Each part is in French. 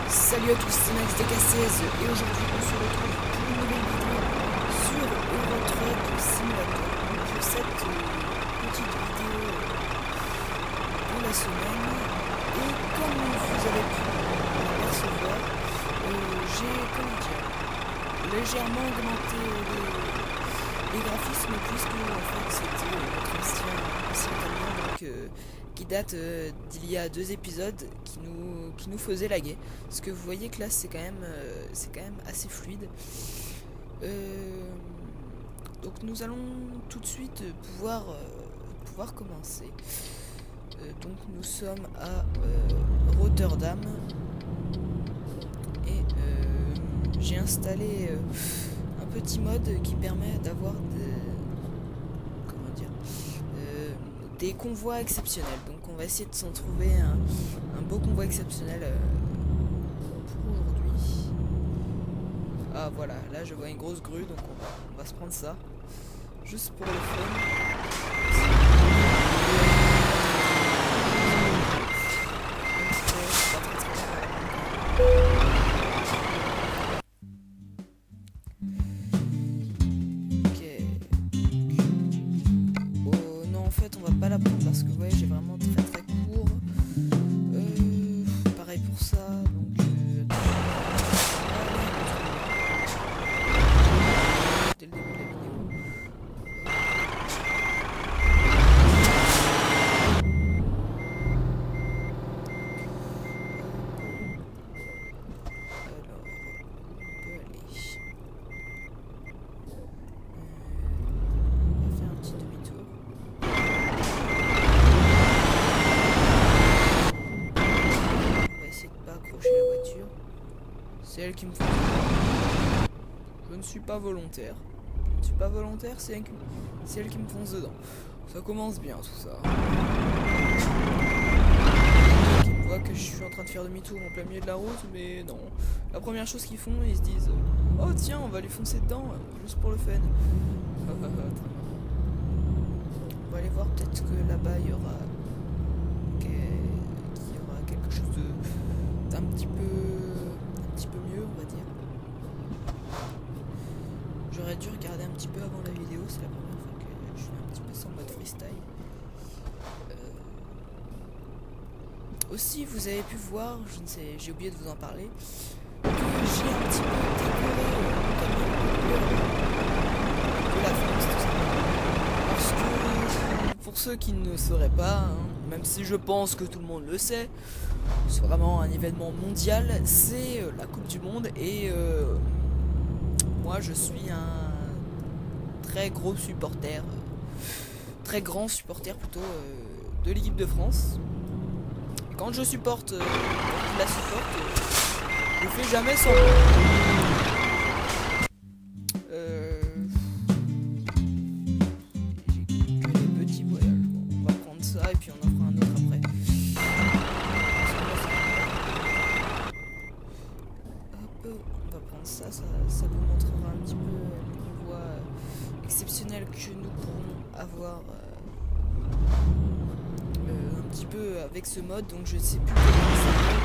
Salut à tous, c'est Max DK16 et aujourd'hui on se retrouve pour une nouvelle vidéo sur Euro Truck Simulator. Donc pour cette petite vidéo de la semaine, et comme vous avez pu l'apercevoir, j'ai légèrement augmenté les graphismes puisque en fait c'était notre ancien camion qui date d'il y a 2 épisodes qui nous faisait laguer. Parce que vous voyez que là c'est quand même assez fluide. Donc nous allons tout de suite pouvoir commencer. Donc nous sommes à Rotterdam et j'ai installé un petit mode qui permet d'avoir des convois exceptionnels. Donc on va essayer de s'en trouver un beau convoi exceptionnel pour aujourd'hui. Ah voilà, là je vois une grosse grue, donc on va se prendre ça juste pour le fun. On va pas la prendre parce que ouais, j'ai vraiment très court. Pareil pour ça, donc dès le début de la vidéo. Alors, on peut aller. On va faire un petit demi-tour. Accrocher la voiture, c'est elle qui me fait. Je ne suis pas volontaire. Je ne suis pas volontaire, c'est elle qui me fonce dedans. Ça commence bien tout ça. Ils me voient que je suis en train de faire demi-tour en plein milieu de la route, mais non. La première chose qu'ils font, ils se disent oh tiens, on va lui foncer dedans, juste pour le fun. On va aller voir, peut-être que là-bas il y aura quelque chose d'un petit peu mieux, on va dire. J'aurais dû regarder un petit peu avant la vidéo, c'est la première fois que je suis un petit peu sans mode freestyle. Aussi, vous avez pu voir, je ne sais, j'ai oublié de vous en parler, que j'ai un petit peu décoré de la France, tout simplement. Parce que, pour ceux qui ne sauraient pas, même si je pense que tout le monde le sait, c'est vraiment un événement mondial, c'est la Coupe du Monde et moi je suis un très gros supporter, très grand supporter plutôt de l'équipe de France. Et quand je supporte, quand je la supporte, je fais jamais semblant. J'ai que des petits voyages. Bon, on va prendre ça et puis on en fera un autre après. On va prendre ça vous montrera un petit peu les voies exceptionnelles que nous pourrons avoir un petit peu avec ce mode, donc je ne sais plus comment ça s'appelle.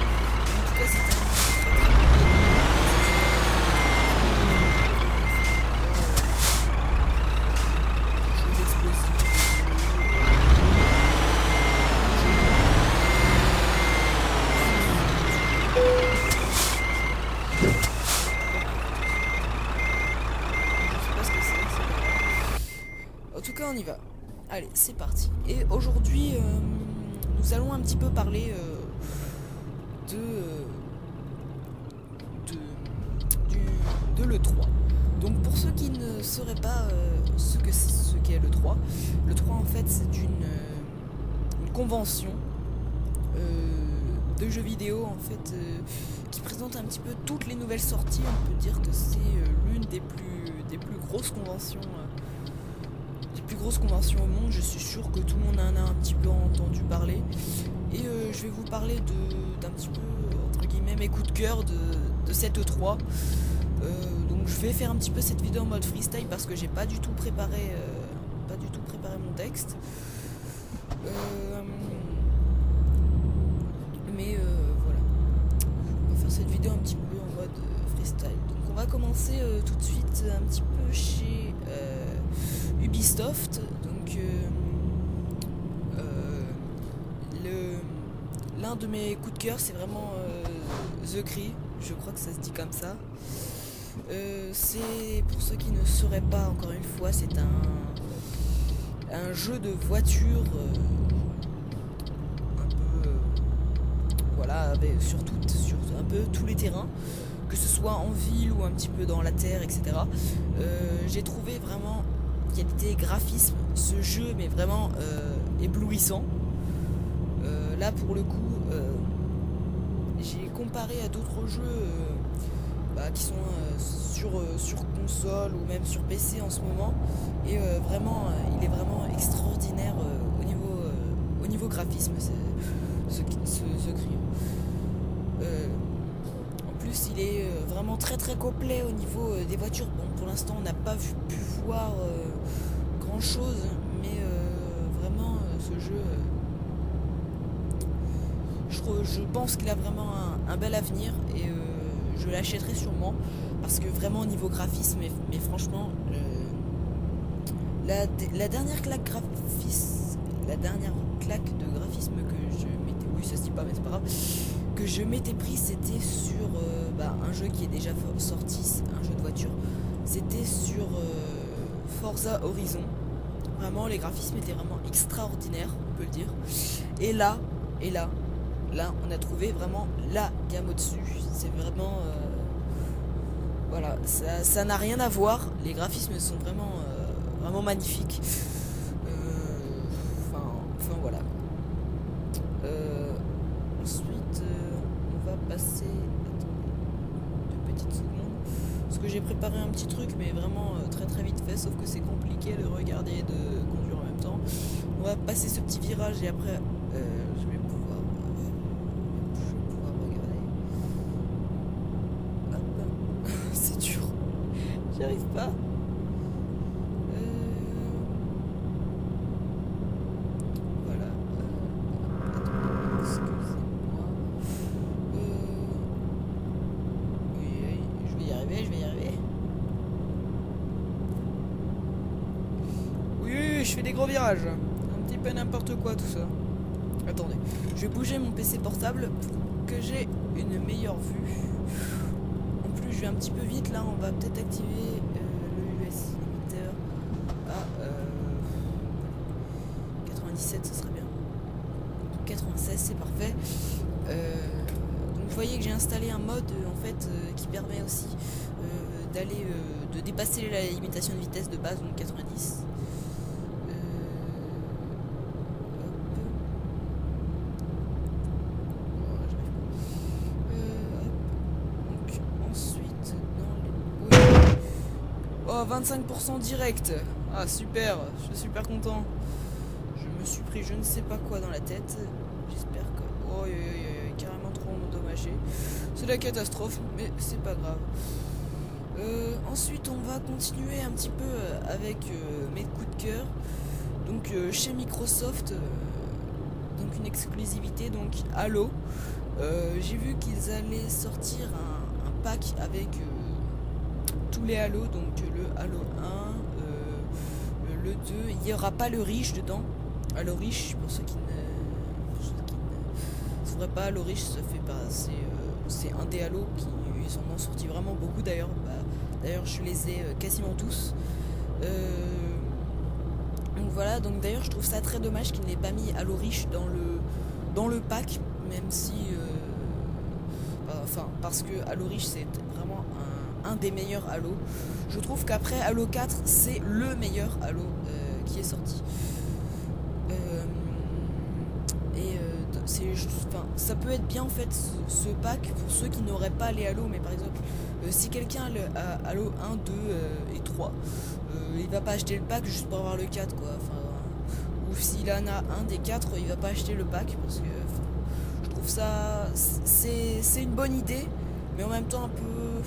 En tout cas c'est un on y va. Allez, c'est parti. Et aujourd'hui, nous allons un petit peu parler de l'E3. Donc pour ceux qui ne sauraient pas ce qu'est l'E3, l'E3 en fait c'est une convention de jeux vidéo en fait qui présente un petit peu toutes les nouvelles sorties. On peut dire que c'est l'une des plus grosses conventions. Plus grosse convention au monde, je suis sûr que tout le monde en a un petit peu entendu parler. Et je vais vous parler d'un petit peu, entre guillemets, mes coups de cœur de cette E3. Donc je vais faire un petit peu cette vidéo en mode freestyle parce que j'ai pas du tout préparé mon texte. Mais voilà. On va faire cette vidéo un petit peu en mode freestyle. Donc on va commencer tout de suite un petit peu chez Ubisoft. Donc l'un de mes coups de cœur, c'est vraiment The Crew, je crois que ça se dit comme ça. C'est, pour ceux qui ne sauraient pas, encore une fois, c'est un jeu de voiture un peu voilà, avec sur un peu tous les terrains, que ce soit en ville ou un petit peu dans la terre, etc. J'ai trouvé vraiment qualité graphisme ce jeu, mais vraiment éblouissant. Là pour le coup j'ai comparé à d'autres jeux qui sont sur console ou même sur PC en ce moment, et vraiment il est vraiment extraordinaire au niveau graphisme, ce Crew. En plus il est vraiment très complet au niveau des voitures. Bon, pour l'instant on n'a pas pu voir grand chose, mais vraiment ce jeu je pense qu'il a vraiment un bel avenir, et je l'achèterai sûrement, parce que vraiment au niveau graphisme, mais franchement la dernière claque de graphisme que je m'étais, oui ça se dit pas mais c'est pas grave, que je m'étais pris, c'était sur un jeu qui est déjà sorti, un jeu de voiture, c'était sur Forza Horizon. Vraiment les graphismes étaient vraiment extraordinaires, on peut le dire, et là on a trouvé vraiment la gamme au-dessus. C'est vraiment voilà, ça n'a rien à voir. Les graphismes sont vraiment magnifiques. Enfin voilà. Ensuite on va passer, attendez 2 petites secondes, parce que j'ai préparé un petit truc, mais vraiment très vite fait, sauf que c'est compliqué de regarder et de conduire en même temps. On va passer ce petit virage, et après je vais pouvoir regarder. Hop. C'est dur, j'y arrive pas. Voilà. Attends, excusez-moi. Oui, je vais y arriver. Oui, je fais des gros virages. Un petit peu n'importe quoi tout ça. Attendez, je vais bouger mon PC portable pour que j'ai une meilleure vue. En plus, je vais un petit peu vite là. On va peut-être activer le US limiter à 97, ce serait bien. 96, c'est parfait. Donc vous voyez que j'ai installé un mode en fait qui permet aussi de dépasser la limitation de vitesse de base, donc 90. Oh, 25% direct. Ah super, je suis super content. Je me suis pris je ne sais pas quoi dans la tête. J'espère que... Oh, carrément trop endommagé. C'est la catastrophe, mais c'est pas grave. Ensuite on va continuer un petit peu avec mes coups de cœur. Donc chez Microsoft, donc une exclusivité, donc Halo. J'ai vu qu'ils allaient sortir un pack avec tous les Halo, donc le Halo 1, le 2, il n'y aura pas le Reach dedans. Halo Reach, pour ceux qui ne sauraient pas, Halo Reach, ça fait pas, c'est un des Halo qui ils en ont sorti vraiment beaucoup d'ailleurs. D'ailleurs je les ai quasiment tous. Donc voilà, donc d'ailleurs je trouve ça très dommage qu'il n'ait pas mis Halo Reach dans le pack, même si parce que Halo Reach c'est vraiment un des meilleurs Halo. Je trouve qu'après Halo 4 c'est le meilleur Halo qui est sorti. Ça peut être bien en fait ce pack pour ceux qui n'auraient pas les Halo, mais par exemple si quelqu'un a Halo 1, 2 et 3, il va pas acheter le pack juste pour avoir le 4 quoi. Ou s'il en a un des 4, il va pas acheter le pack, parce que je trouve ça c'est une bonne idée, mais en même temps un peu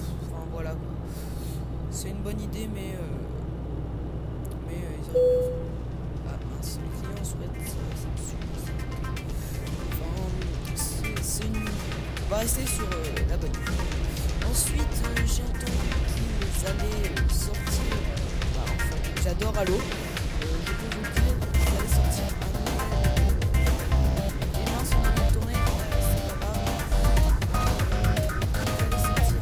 voilà quoi. C'est une bonne idée, mais ils auraient bien fait. Ah mince, le client souhaite on va rester sur la bonne. sur Halo. Je peux vous dire qu'il allait sortir un nouvel. Et mince, on a envie de tourner, c'est pas grave. Il allait sortir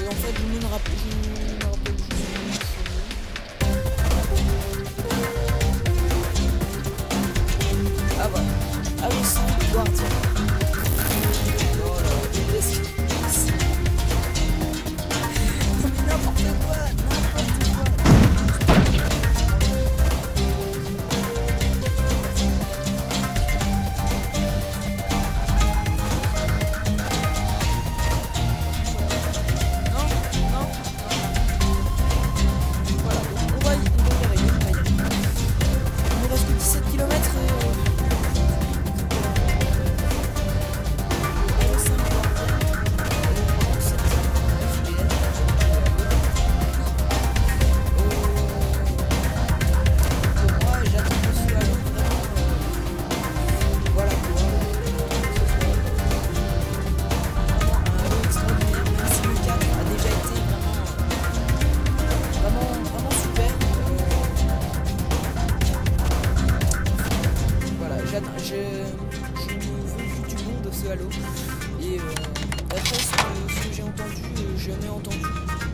en fait, je me rappelle juste. Ah voilà. Halo 5 Guardian. Oh là, qu'est-ce qui se passe? Non mais n'importe quoi, n'importe quoi. Je veux du bon de ce Halo et d'après ce que j'ai entendu, je n'ai entendu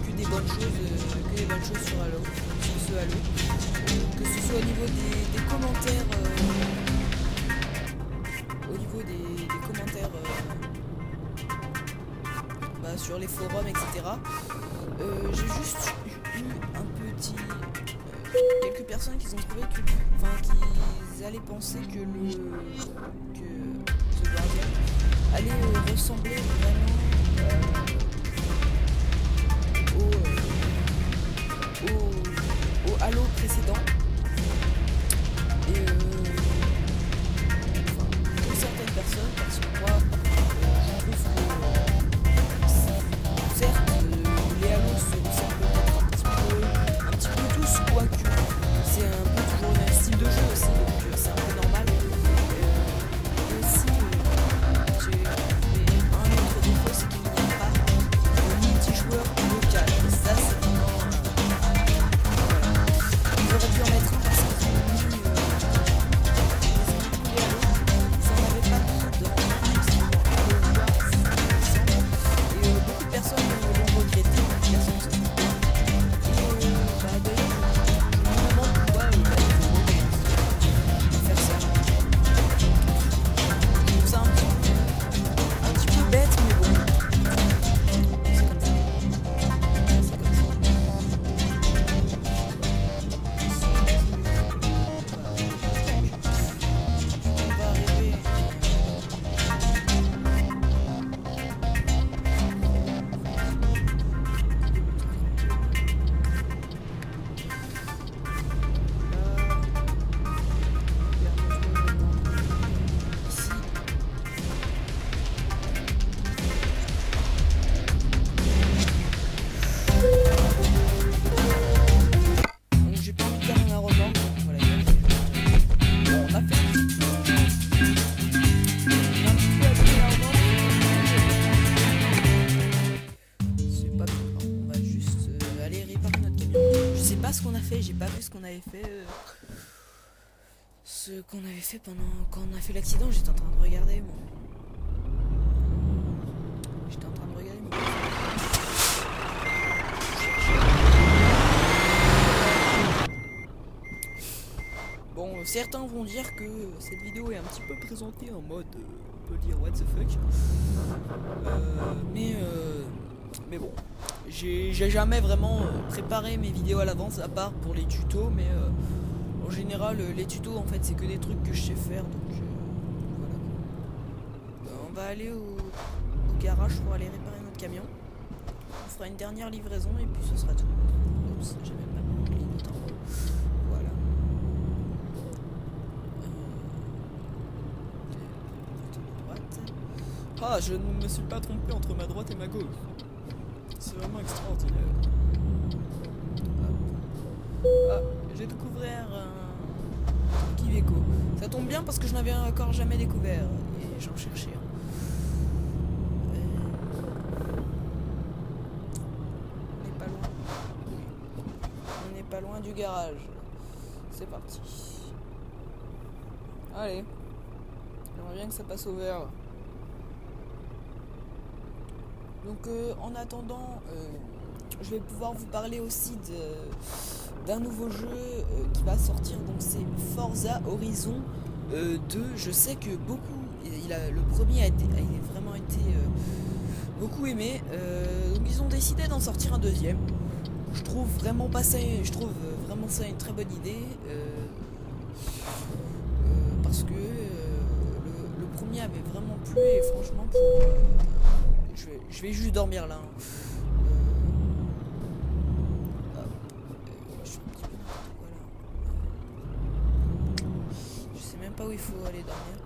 que des bonnes choses sur Halo, sur ce Halo, que ce soit au niveau des commentaires, sur les forums, etc. J'ai juste eu un petit quelques personnes qui ont trouvé qu'ils allaient penser que The Guardian allait ressembler vraiment au Halo précédent. Et pour certaines personnes, parce que moi je trouve que certes les Halos se ressemblent un petit peu tous, quoique c'est un peu toujours le même style de jeu aussi, donc c'est un peu normal. Et aussi, j'ai un autre défaut, c'est qu'il n'y a pas de multijoueur local. Et ça, c'est vraiment. Voilà. Ils auraient pu en mettre un parce qu'ils ont mis les Halos. Ils n'en avaient pas mis dans et beaucoup de personnes l'ont regretté, personne se fout pas. Et d'ailleurs, je me demande pourquoi ils ont faire ça. Je trouve ça un petit peu bête, mais bon. C'est comme ça. C'est comme ça. On va arriver. Donc j'ai pas envie de faire un arrogant. Voilà, bon, on a fait un petit peu après l'arrogant. C'est pas grave, on va juste aller réparer notre camion. Je sais pas ce qu'on a fait, j'ai pas vu ce qu'on avait fait. Ce qu'on avait fait pendant quand on a fait l'accident, j'étais en train de regarder. Bon. Bon, certains vont dire que cette vidéo est un petit peu présentée en mode, on peut dire what the fuck. Mais bon, j'ai jamais vraiment préparé mes vidéos à l'avance, à part pour les tutos, mais en général, les tutos, en fait, c'est que des trucs que je sais faire, donc voilà. On va aller au garage pour aller réparer notre camion. On fera une dernière livraison et puis ce sera tout. Oups, j'ai même pas mon clignotant. Voilà. Ah, je ne me suis pas trompé entre ma droite et ma gauche. C'est vraiment extraordinaire. Ah, j'ai découvert un Kiveco. Ça tombe bien parce que je n'avais encore jamais découvert et j'en cherchais un. On n'est pas loin. On n'est pas loin du garage. C'est parti. Allez. J'aimerais bien que ça passe au vert. Donc en attendant, je vais pouvoir vous parler aussi d'un nouveau jeu qui va sortir. Donc c'est Forza Horizon 2. Je sais que beaucoup, le premier a vraiment été beaucoup aimé. Donc ils ont décidé d'en sortir un deuxième. Je trouve vraiment ça une très bonne idée parce que le premier avait vraiment plu et franchement pour je vais juste dormir là. Je sais même pas où il faut aller dormir.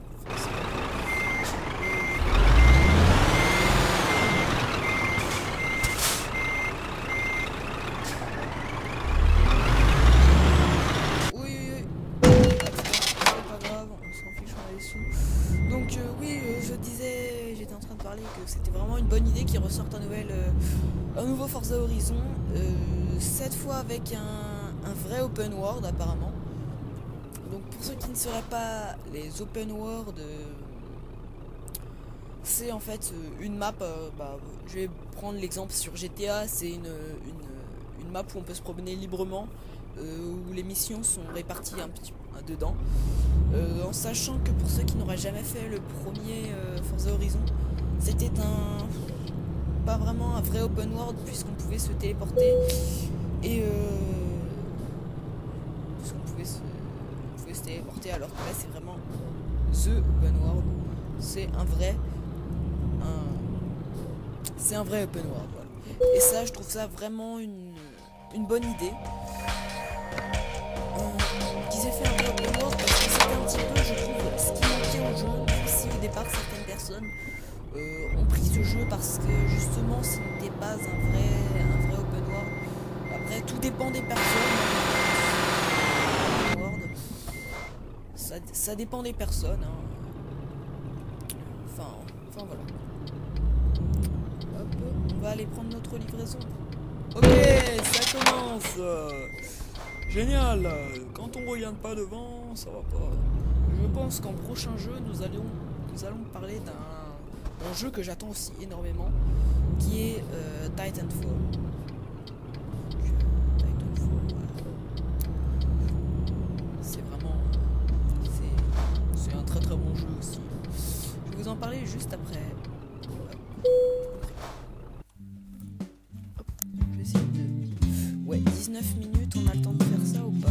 Oui. C'est pas grave, on s'en fiche, on a les sous. Donc oui, je disais, j'étais en train de parler que c'était vraiment une bonne idée qu'ils ressortent un nouveau Forza Horizon, cette fois avec un vrai open world apparemment. Donc pour ceux qui ne sauraient pas, les open world, c'est en fait une map, je vais prendre l'exemple sur GTA, c'est une map où on peut se promener librement, où les missions sont réparties un petit peu dedans. En sachant que pour ceux qui n'auraient jamais fait le premier Forza Horizon, c'était pas vraiment un vrai open world puisqu'on pouvait se téléporter et puisqu'on pouvait se téléporter, alors que là c'est vraiment the open world, c'est un vrai open world, voilà. Et ça, je trouve ça vraiment une bonne idée qu'ils aient fait un vrai open world parce que c'était un petit peu, je trouve, ce qui manquait au jeu, même si au départ certaines personnes ont pris ce jeu parce que justement ce n'était pas un vrai open world. Après, tout dépend des personnes. Ça dépend des personnes. Enfin voilà. Hop, on va aller prendre notre livraison. Ok, ça commence. Génial. Quand on regarde pas devant, ça va pas. Je pense qu'en prochain jeu, nous allons parler d'un jeu que j'attends aussi énormément, qui est Titanfall. C'est un très très bon jeu aussi. Je vais vous en parler juste après. Hop, je vais essayer de... Ouais, 19 minutes, on a le temps de faire ça ou pas?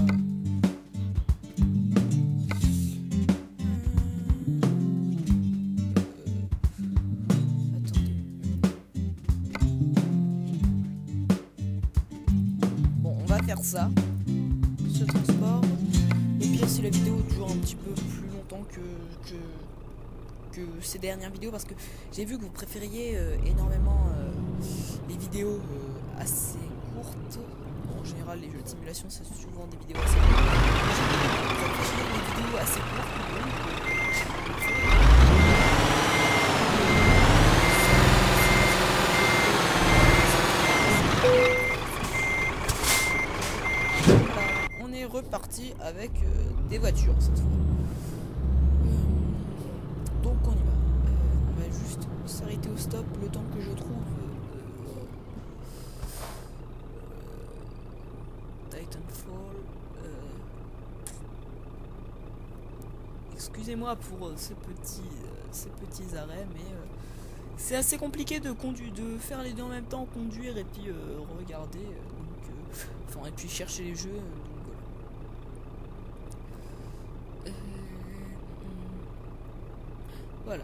Attendez. Bon, on va faire ça. Ce transport. Et puis si la vidéo dure un petit peu plus longtemps que ces dernières vidéos, parce que j'ai vu que vous préfériez énormément les vidéos assez courtes. Bon, en général, les jeux de simulation, c'est souvent des vidéos assez courtes. J'ai préféré les vidéos assez courtes. On est reparti avec des voitures cette fois. Donc on y va. On va juste s'arrêter au stop le temps que je trouve Titanfall. excusez-moi pour ces petits arrêts, mais c'est assez compliqué de faire les deux en même temps, conduire et puis regarder, et puis chercher les jeux, donc voilà. Voilà.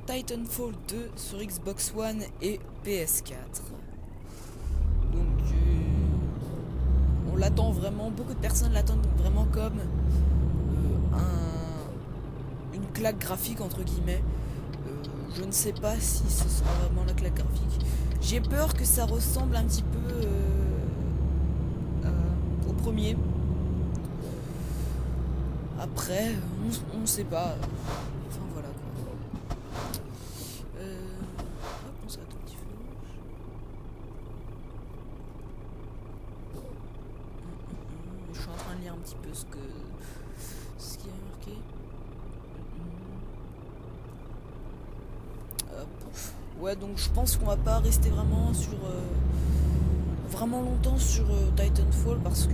Titanfall 2 sur Xbox One et PS4. Donc on l'attend vraiment, beaucoup de personnes l'attendent vraiment comme une claque graphique entre guillemets. Je ne sais pas si ce sera vraiment la claque graphique. J'ai peur que ça ressemble un petit peu au premier. Après, on ne sait pas. Enfin voilà quoi. Hop, on s'arrête un petit peu. Je suis en train de lire un petit peu ce qui est marqué. Ouais, donc je pense qu'on va pas rester vraiment sur vraiment longtemps sur Titanfall parce que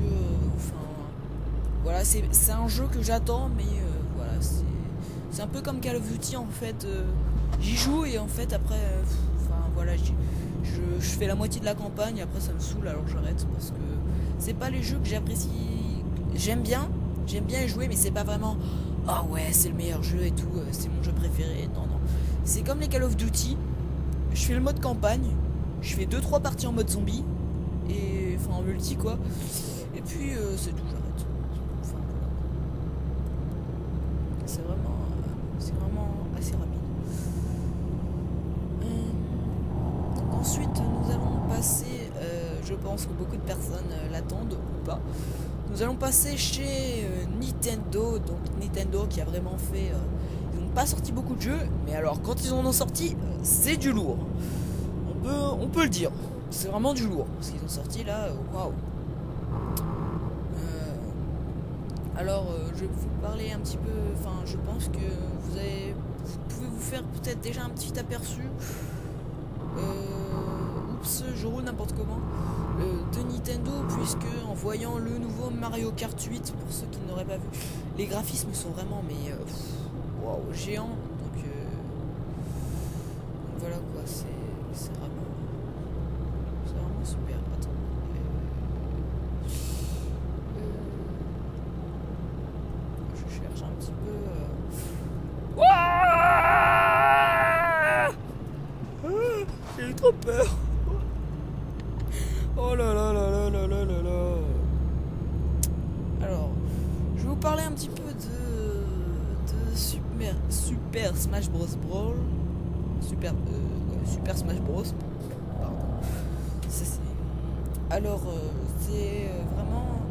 voilà, c'est un jeu que j'attends, mais voilà, c'est un peu comme Call of Duty en fait. J'y joue et en fait après voilà, je fais la moitié de la campagne et après ça me saoule, alors j'arrête parce que c'est pas les jeux que j'apprécie. J'aime bien y jouer, mais c'est pas vraiment ah ouais, c'est le meilleur jeu et tout, c'est mon jeu préféré. Non. C'est comme les Call of Duty. Je fais le mode campagne, je fais 2-3 parties en mode zombie et en multi quoi. Et puis c'est tout, j'arrête. Enfin voilà. C'est vraiment assez rapide. Donc ensuite nous allons passer, je pense que beaucoup de personnes l'attendent ou pas. Nous allons passer chez Nintendo, donc Nintendo qui a vraiment fait. Ils n'ont pas sorti beaucoup de jeux, mais alors quand ils en ont sorti, c'est du lourd. On peut le dire. C'est vraiment du lourd. Ce qu'ils ont sorti là, waouh. Alors, je vais vous parler un petit peu. Enfin, je pense que vous pouvez vous faire peut-être déjà un petit aperçu. Oups, je roule n'importe comment. De Nintendo, puisque en voyant le nouveau Mario Kart 8, pour ceux qui n'auraient pas vu, les graphismes sont vraiment waouh, géants. Donc voilà quoi, c'est vraiment super. Attends. Je cherche un petit peu. J'ai eu trop peur. Oh là là là là là là là là. Alors, je vais vous parler un petit peu de Super Smash Bros. Super Smash Bros. Pardon. Alors, c'est vraiment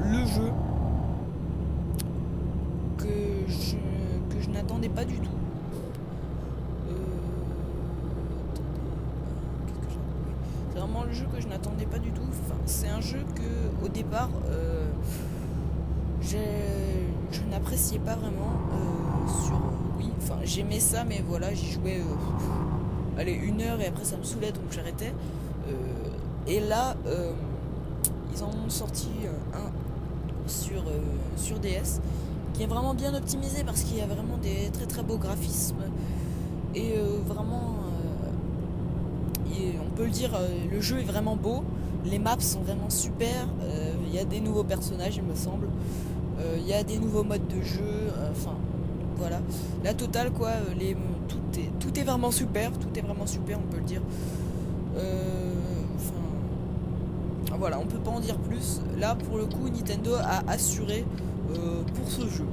le jeu que je n'attendais pas du tout. C'est vraiment le jeu que je n'attendais pas du tout. Enfin, c'est un jeu que au départ je n'appréciais pas vraiment j'aimais ça, mais voilà, j'y jouais 1 heure et après ça me saoulait, donc j'arrêtais. Et là ils en ont sorti un sur DS qui est vraiment bien optimisé parce qu'il y a vraiment des très très beaux graphismes et vraiment on peut le dire, le jeu est vraiment beau, les maps sont vraiment super, il y a des nouveaux personnages il me semble, il y a des nouveaux modes de jeu, voilà, la totale quoi, tout est vraiment super, on peut le dire. Voilà, on peut pas en dire plus. Là pour le coup Nintendo a assuré pour ce jeu.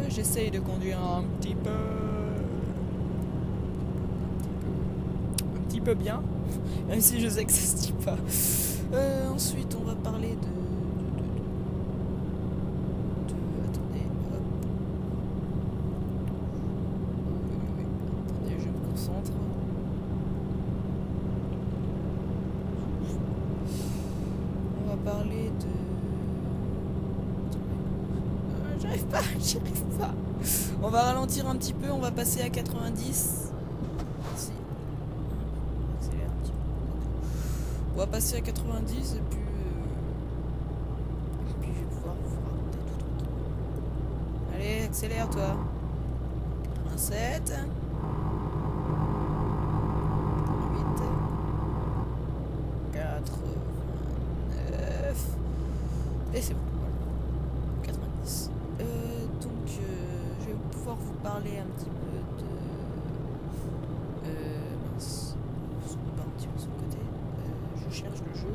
J'essaye de conduire un petit peu bien, même si je sais que ça se dit pas. Ensuite on va parler de attendez, hop. Attendez, je me concentre. On va parler de j'arrive pas. On va ralentir un petit peu, on va passer à 90. On va passer à 90 et puis accélère toi. 7. 8. 4. 9. Et c'est bon. Voilà. 90. Donc je vais pouvoir vous parler un petit peu de... mince. On part un petit peu de son côté. Je cherche le jeu.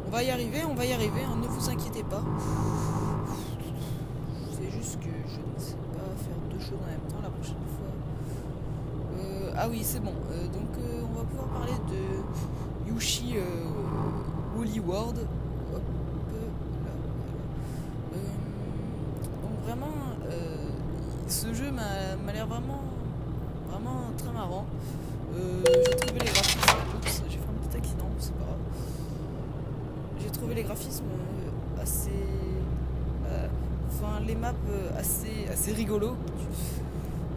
On va y arriver, hein, ne vous inquiétez pas. C'est juste que je ne sais pas faire deux choses en même temps la prochaine fois. Ah oui, c'est bon. Donc on va pouvoir parler de Yoshi Woolly World. Hop, là, voilà. Donc vraiment, ce jeu m'a l'air vraiment très marrant. J'ai trouvé les graphismes. Oups, j'ai fait un petit accident, c'est pas grave. J'ai trouvé les graphismes assez... Enfin, les maps assez rigolos.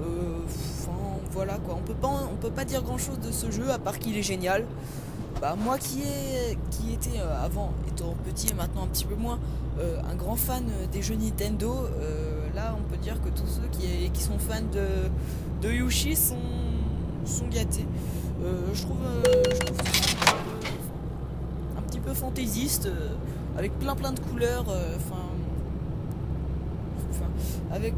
Enfin, voilà quoi. On peut pas dire grand chose de ce jeu à part qu'il est génial. Bah, moi qui était avant, étant petit et maintenant un petit peu moins, un grand fan des jeux Nintendo, là on peut dire que tous ceux qui sont fans de Yoshi sont gâtés. Je trouve un petit peu fantaisiste, avec plein de couleurs, avec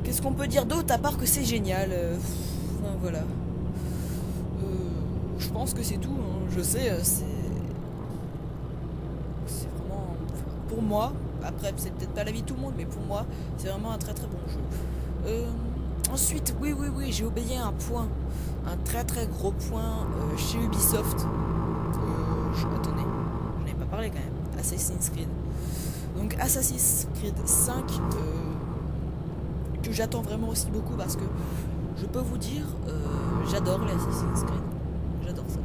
qu'est-ce qu'on peut dire d'autre à part que c'est génial, enfin voilà. Je pense que c'est tout, hein. Je sais, c'est vraiment, pour moi, après c'est peut-être pas l'avis de tout le monde, mais pour moi c'est vraiment un très bon jeu. Ensuite, oui, j'ai oublié un point, un très gros point chez Ubisoft. Attendez, j'en ai pas parlé quand même. Assassin's Creed. Donc Assassin's Creed 5, que j'attends vraiment aussi beaucoup parce que je peux vous dire, j'adore les Assassin's Creed. J'adore ça.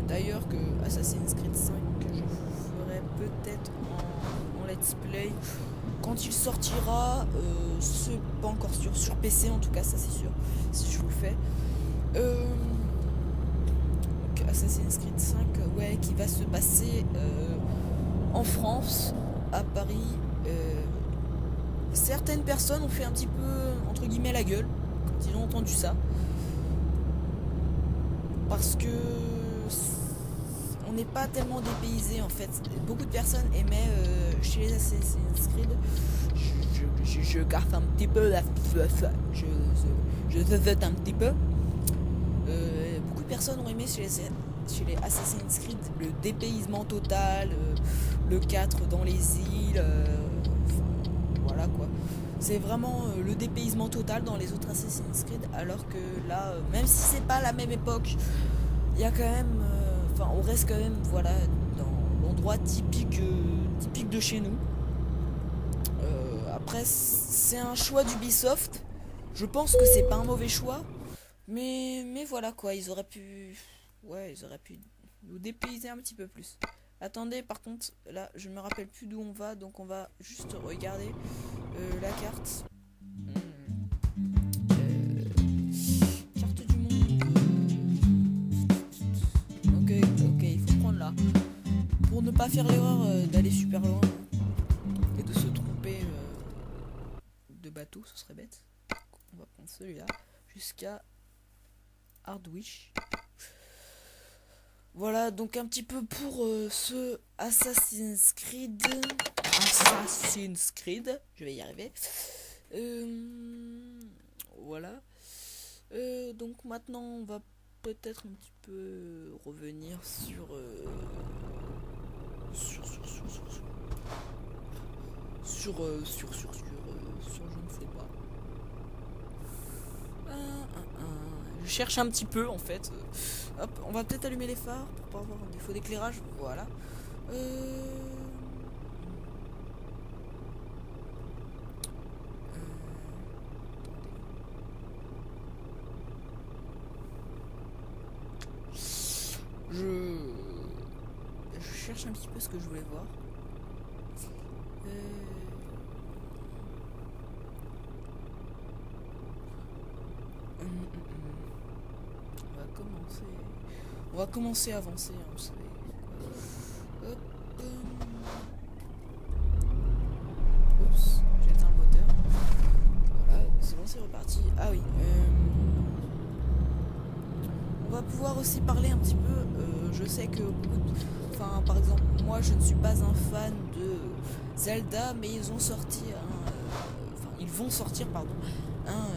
D'ailleurs que Assassin's Creed 5, que je ferai peut-être en let's play quand il sortira, c'est pas encore sûr, sur PC en tout cas, ça c'est sûr, si je vous le fais. Assassin's Creed 5, ouais, qui va se passer en France, à Paris. Certaines personnes ont fait un petit peu, entre guillemets, la gueule quand ils ont entendu ça. Parce que on n'est pas tellement dépaysé en fait. Beaucoup de personnes aimaient chez les Assassin's Creed. Je garde un petit peu la... Je zeuzote un petit peu. Beaucoup de personnes ont aimé chez les Assassin's Creed le dépaysement total, le 4 dans les îles, voilà quoi. C'est vraiment le dépaysement total dans les autres Assassin's Creed, alors que là, même si c'est pas la même époque, il y a quand même, on reste quand même, voilà, dans l'endroit typique de chez nous. Après, c'est un choix d'Ubisoft. Je pense que c'est pas un mauvais choix, mais voilà quoi, ils auraient pu nous dépayser un petit peu plus. Attendez, par contre, là, je me rappelle plus d'où on va, donc on va juste regarder la carte. Carte du monde. Ok, il faut prendre là. Pour ne pas faire l'erreur d'aller super loin et de se tromper de bateau, ce serait bête. On va prendre celui-là jusqu'à Hardwish. Voilà, donc un petit peu pour ce Assassin's Creed. Je vais y arriver. Voilà. Donc maintenant, on va peut-être un petit peu revenir sur je ne sais pas. Je cherche un petit peu en fait. Hop, on va peut-être allumer les phares pour pas avoir un défaut d'éclairage. Voilà. cherche un petit peu ce que je voulais voir. On va commencer à avancer, hein, vous savez. Hop. Oups, j'ai éteint le moteur. Voilà, c'est bon, c'est reparti. Ah oui. On va pouvoir aussi parler un petit peu. Je sais que enfin, par exemple, moi, je ne suis pas un fan de Zelda, mais ils ont sorti enfin, ils vont sortir, pardon, un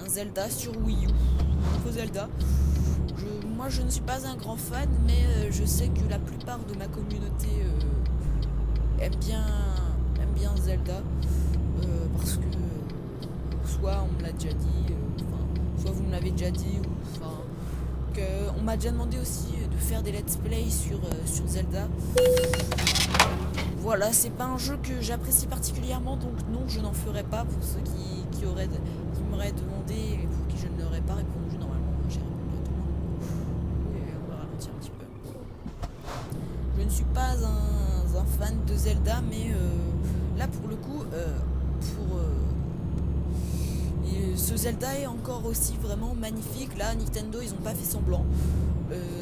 Zelda sur Wii U. Un nouveau Zelda. Moi je ne suis pas un grand fan, mais je sais que la plupart de ma communauté aime bien Zelda, parce que soit on me l'a déjà dit, soit vous me l'avez déjà dit, on m'a déjà demandé aussi de faire des let's play sur Zelda. Voilà, c'est pas un jeu que j'apprécie particulièrement, donc non, je n'en ferai pas. Pour ceux qui m'auraient demandé et pour qui je n'aurais pas répondu, normalement j'ai répondu à tout le monde. Oui, on va ralentir un petit peu. Je ne suis pas un fan de Zelda, mais là pour le coup, ce Zelda est encore aussi vraiment magnifique. Là, Nintendo, ils n'ont pas fait semblant.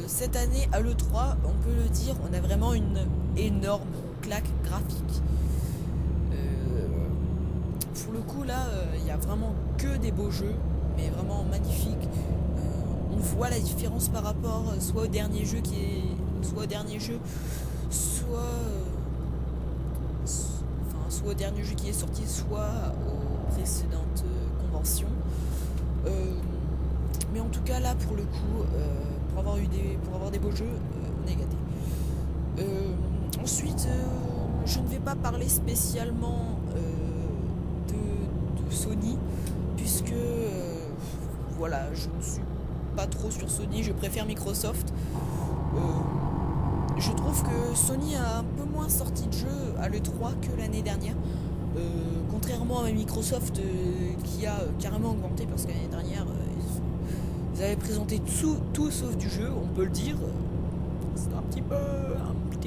Cette année, à l'E3, on peut le dire, on a vraiment une énorme claque graphique. Pour le coup, là, il n'y a vraiment que des beaux jeux, mais vraiment magnifiques. On voit la différence par rapport soit au dernier jeu soit au dernier jeu qui est sorti, soit aux précédentes conventions. Mais en tout cas là pour le coup, pour avoir des beaux jeux, on est gâté. Ensuite, je ne vais pas parler spécialement de Sony, puisque voilà, je ne suis pas trop sur Sony, je préfère Microsoft. Je trouve que Sony a un peu moins sorti de jeux à l'E3 que l'année dernière, contrairement à Microsoft qui a carrément augmenté, parce que l'année dernière ils avaient présenté tout sauf du jeu, on peut le dire. C'était un petit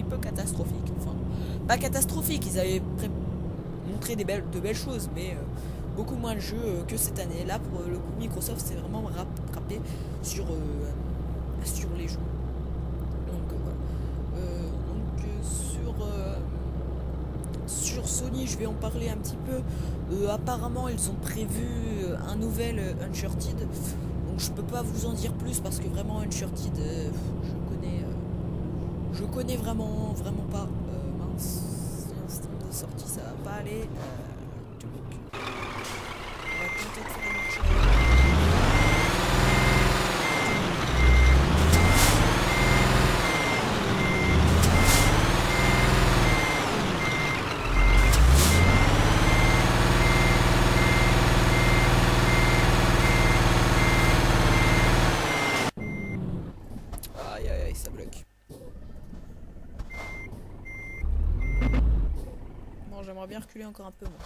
peu catastrophique. Enfin, pas catastrophique, ils avaient montré de belles choses, mais beaucoup moins de jeux que cette année. Là, pour le coup, Microsoft s'est vraiment rattrapé sur les jeux. Donc voilà. Sur Sony, je vais en parler un petit peu. Apparemment, ils ont prévu un nouvel Uncharted. Donc je peux pas vous en dire plus parce que vraiment Uncharted, je connais vraiment pas. Mince, l'instant de sortie, ça va pas aller. Donc, on va tenter de faire une marche. Ça bloque. Bon, j'aimerais bien reculer encore un peu, moi.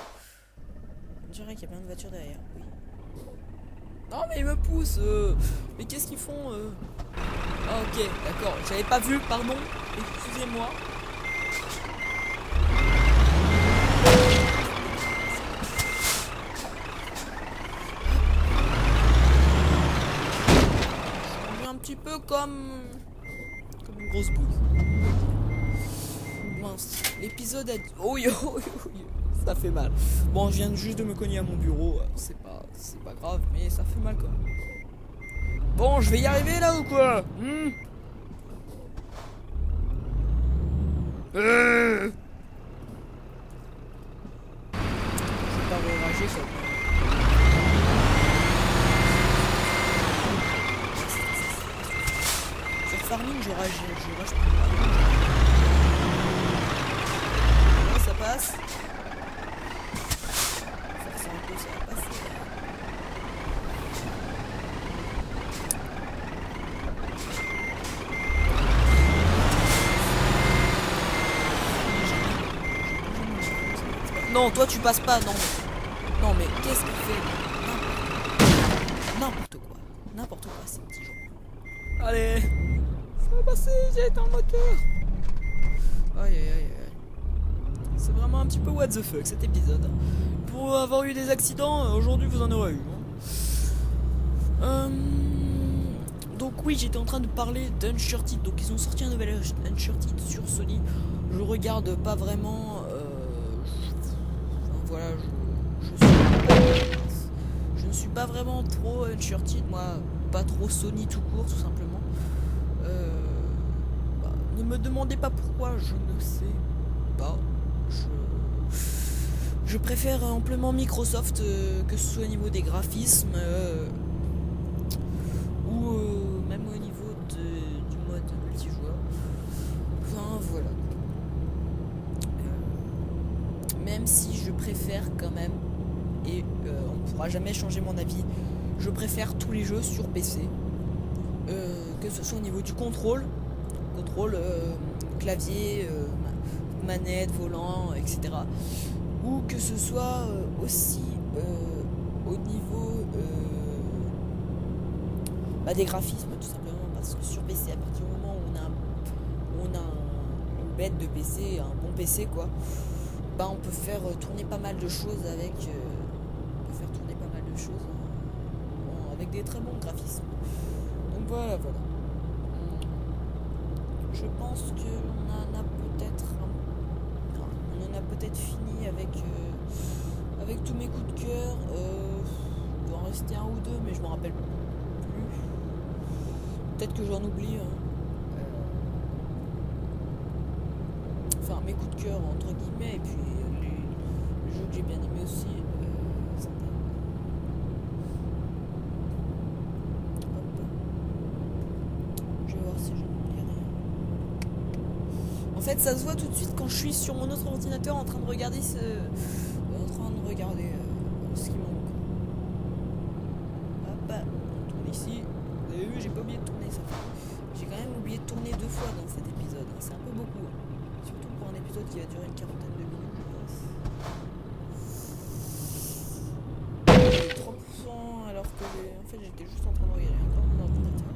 On dirait qu'il y a plein de voitures derrière, oui. Non, mais ils me poussent. Mais qu'est-ce qu'ils font Ah, ok, d'accord. J'avais pas vu, pardon. Excusez-moi. Un petit peu comme une grosse bouse. Mince, l'épisode a... Oh yo, ça fait mal. Bon, je viens juste de me cogner à mon bureau, c'est pas grave, mais ça fait mal quand même. Bon, je vais y arriver là ou quoi? Je vais pas rager ça. Farming, je rage plus. Là, ça passe. Forcer un peu, ça va passer. Non, toi tu passes pas, non. Non, mais qu'est-ce qu'il fait? N'importe quoi, ces petits gens. Allez. Ça va passer, j'ai éteint le moteur. Aïe aïe aïe aïe. C'est vraiment un petit peu what the fuck cet épisode. Pour avoir eu des accidents, aujourd'hui vous en aurez eu. Donc oui, j'étais en train de parler d'Uncharted. Donc ils ont sorti un nouvel Uncharted sur Sony. Je regarde pas vraiment. Voilà, je ne suis pas vraiment trop Uncharted, moi, pas trop Sony tout court, tout simplement. Ne me demandez pas pourquoi, je ne sais pas. Je préfère amplement Microsoft, que ce soit au niveau des graphismes ou même au niveau du mode multijoueur. Enfin voilà. Même si je préfère quand même, et on ne pourra jamais changer mon avis, je préfère tous les jeux sur PC, que ce soit au niveau du contrôle, clavier, manette, volant, etc. Ou que ce soit aussi au niveau des graphismes, tout simplement, parce que sur PC, à partir du moment où on a une bête de PC, un bon PC quoi, on peut faire tourner pas mal de choses avec avec des très bons graphismes. Donc voilà. Je pense qu'on en a peut-être fini avec tous mes coups de cœur. Il doit en rester un ou deux, mais je m'en rappelle plus. Peut-être que j'en oublie. Enfin, mes coups de cœur entre guillemets, et puis les jeux que j'ai bien aimé aussi. Je vais voir si je n'oublie rien. En fait, ça se voit tout de suite quand je suis sur mon autre ordinateur en train de regarder ce qui manque. Hop, on tourne ici. Vous avez vu, j'ai pas oublié de tourner ça. J'ai quand même oublié de tourner 2 fois dans cet épisode. C'est un peu beaucoup. Surtout pour un épisode qui va durer une quarantaine de minutes, je pense. 3% alors que en fait j'étais juste en train de regarder encore mon ordinateur.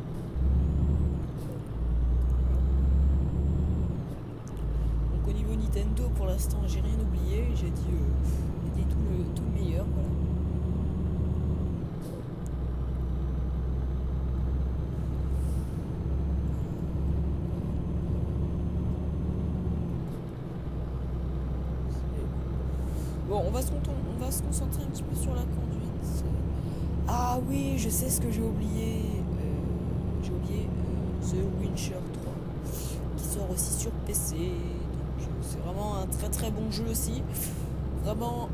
Donc au niveau Nintendo, pour l'instant j'ai rien oublié. J'ai dit tout le meilleur, voilà. Bon, on va se concentrer un petit peu sur la conduite. Ah oui, je sais ce que j'ai oublié. J'ai oublié The Witcher 3, qui sort aussi sur PC. Donc c'est vraiment un très très bon jeu aussi. Vraiment,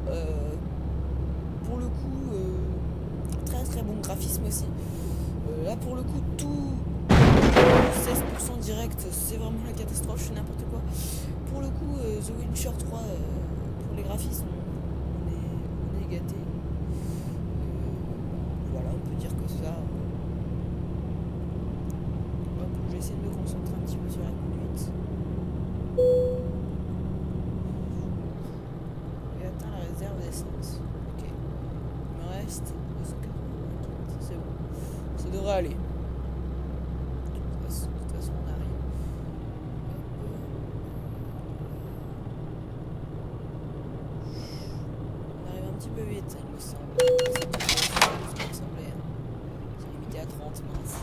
pour le coup, très très bon graphisme aussi. Là pour le coup, tout 16% direct, c'est vraiment la catastrophe, je fais n'importe quoi. Pour le coup, The Witcher 3, pour les graphismes, on est gâté. Voilà, on peut dire que ça. Hop, je vais essayer de me concentrer un petit peu sur la conduite. J'ai atteint la réserve d'essence. Ok. Il me reste 280. C'est bon. Ça devrait aller. De toute façon, on arrive. On arrive un petit peu vite, il me semble. Ça me semblait. J'ai limité à 30, mince.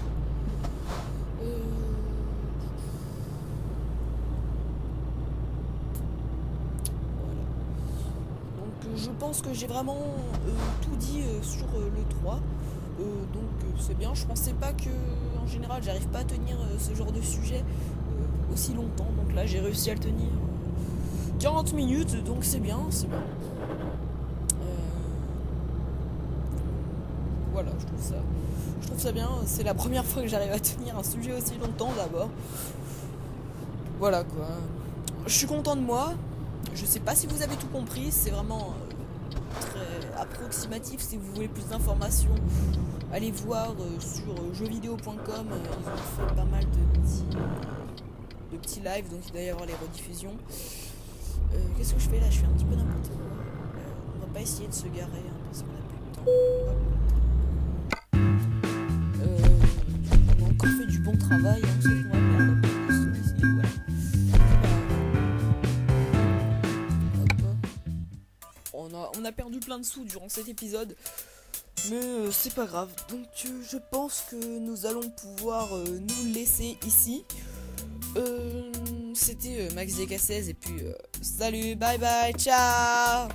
Voilà. Donc je pense que j'ai vraiment tout dit sur le 3. Donc c'est bien. Je pensais pas que en général j'arrive pas à tenir ce genre de sujet aussi longtemps. Donc là j'ai réussi à le tenir 40 minutes, donc c'est bien, voilà, je trouve ça bien. C'est la première fois que j'arrive à tenir un sujet aussi longtemps d'abord. Voilà quoi. Je suis content de moi. Je sais pas si vous avez tout compris. C'est vraiment très approximatif. Si vous voulez plus d'informations, allez voir sur jeuxvideo.com. Ils ont fait pas mal de petits lives, donc il doit y avoir les rediffusions. Qu'est-ce que je fais là? Je fais un petit peu n'importe quoi. On va pas essayer de se garer hein, parce qu'on a plus de temps. On a encore fait du bon travail, hein, sauf qu'on va perdre un peu de ici, voilà. on a perdu plein de sous durant cet épisode. Mais c'est pas grave. Donc je pense que nous allons pouvoir nous laisser ici. C'était Max DK16 et puis salut, bye bye, ciao.